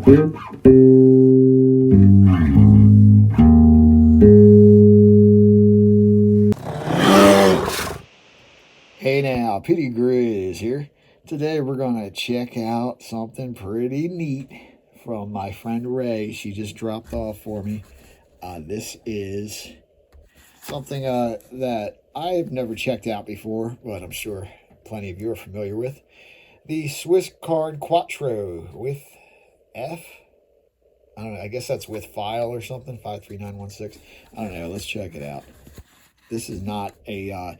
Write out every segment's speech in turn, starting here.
Hey now, Petey Grizz here. Today we're going to check out something pretty neat from my friend Ray. She just dropped off for me. This is something that I've never checked out before, but I'm sure plenty of you are familiar with. The Swiss card Quattro with F. I don't know, I guess that's with file or something, 53916. I don't know, let's check it out. This is not a...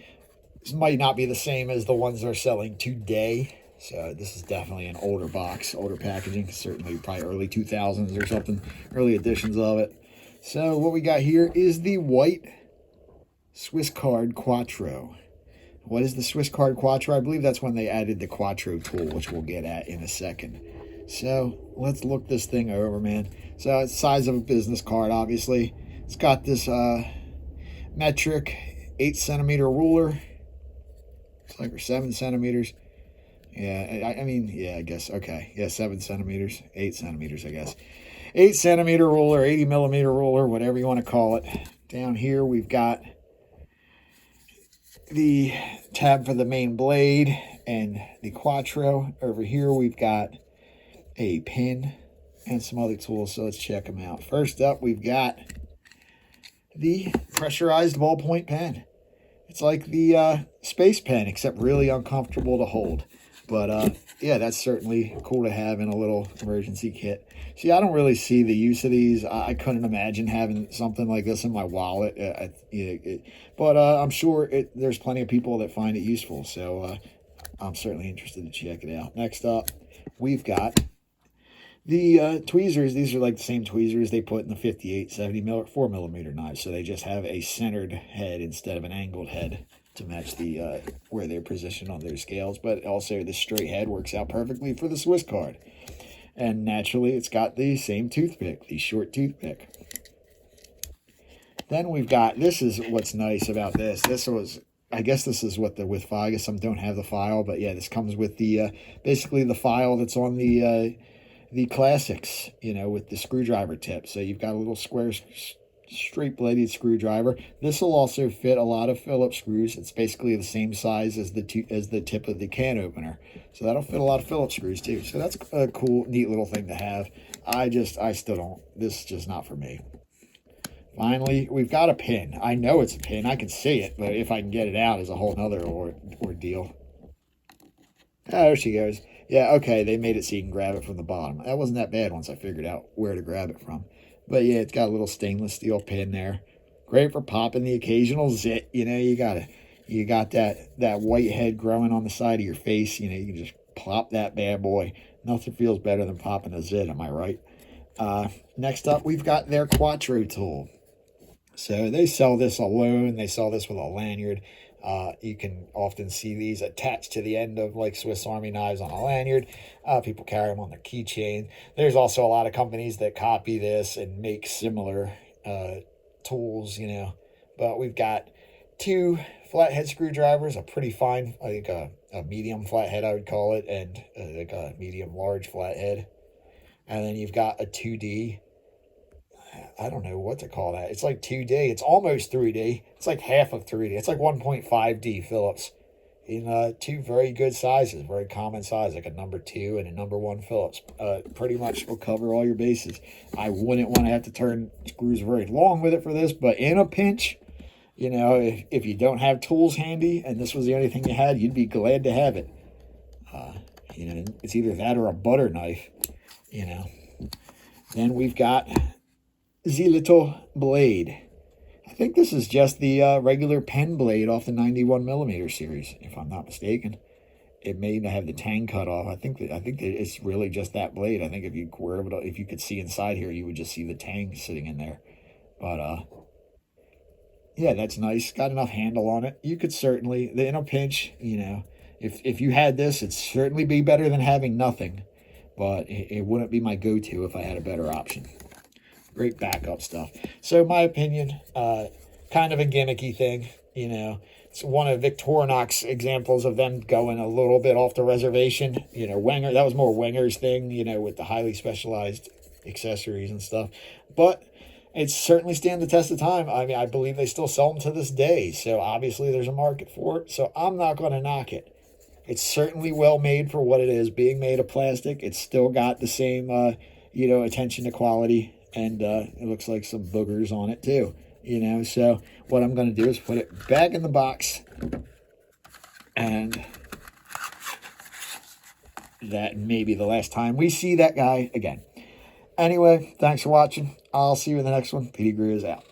This might not be the same as the ones they're selling today. So this is definitely an older box, older packaging. Certainly probably early 2000s or something. Early editions of it. So what we got here is the white Swiss card Quattro. What is the Swiss card Quattro? I believe that's when they added the Quattro tool, which we'll get at in a second. So let's look this thing over, man. So it's the size of a business card, obviously. It's got this metric 8-centimeter ruler. It's like 7 centimeters. Yeah, I mean, yeah, I guess. Okay. Yeah, 7 centimeters. 8 centimeters, I guess. 8-centimeter ruler, 80-millimeter ruler, whatever you want to call it. Down here, we've got the tab for the main blade and the Quattro. Over here, we've got a pin and some other tools, so let's check them out. First up, we've got the pressurized ballpoint pen. It's like the space pen, except really uncomfortable to hold. But yeah, that's certainly cool to have in a little emergency kit. See, I don't really see the use of these. I couldn't imagine having something like this in my wallet. But I'm sure there's plenty of people that find it useful. So I'm certainly interested to check it out. Next up, we've got the tweezers. These are like the same tweezers they put in the 58, 70, 4-millimeter knives. So they just have a centered head instead of an angled head to match the where they're positioned on their scales. But also the straight head works out perfectly for the Swiss card. And naturally, it's got the same toothpick, the short toothpick. Then we've got, this is what's nice about this. This was, I guess this is what the with file. I guess some don't have the file, but yeah, this comes with the basically the file that's on the classics, you know, with the screwdriver tip. So you've got a little square straight bladed screwdriver. This will also fit a lot of Phillips screws. It's basically the same size as the tip of the can opener. So that'll fit a lot of Phillips screws too. So that's a cool, neat little thing to have. I still don't, this is just not for me. Finally, we've got a pin. I know it's a pin. I can see it, but if I can get it out is a whole nother ordeal. Oh, there she goes. Yeah, okay, they made it so you can grab it from the bottom. That wasn't that bad once I figured out where to grab it from. But yeah, it's got a little stainless steel pin there. Great for popping the occasional zit. You know, you got that white head growing on the side of your face. You know, you can just plop that bad boy. Nothing feels better than popping a zit, am I right? Next up, we've got their Quattro tool. So they sell this alone. They sell this with a lanyard. You can often see these attached to the end of like Swiss Army knives on a lanyard. People carry them on their keychain. There's also a lot of companies that copy this and make similar tools, you know. But we've got 2 flathead screwdrivers, a pretty fine, I think a medium flathead I would call it, and like a medium large flathead. And then you've got a 2D. I don't know what to call that. It's like 2D. It's almost 3D. It's like half of 3D. It's like 1.5D Phillips in 2 very good sizes, very common size, like a number 2 and a number 1 Phillips. Pretty much will cover all your bases. I wouldn't want to have to turn screws very long with it for this, but in a pinch, you know, if you don't have tools handy and this was the only thing you had, you'd be glad to have it. You know, it's either that or a butter knife, you know. Then we've got the little blade. I think this is just the regular pen blade off the 91mm series, if I'm not mistaken. It may have the tang cut off. I think it's really just that blade. I think if you could see inside here, you would just see the tang sitting in there. But yeah, that's nice. Got enough handle on it. You could certainly, in a pinch, you know, if you had this, it'd certainly be better than having nothing. But it wouldn't be my go-to if I had a better option. Great backup stuff. So my opinion, kind of a gimmicky thing, you know. It's one of Victorinox examples of them going a little bit off the reservation. You know, Wenger, that was more Wenger's thing, you know, with the highly specialized accessories and stuff. But it's certainly stand the test of time. I mean, I believe they still sell them to this day. So obviously there's a market for it. So I'm not going to knock it. It's certainly well made for what it is. Being made of plastic, it's still got the same, you know, attention to quality. And it looks like some boogers on it too. You know, so what I'm going to do is put it back in the box. And that may be the last time we see that guy again. Anyway, thanks for watching. I'll see you in the next one. Petey Greer is out.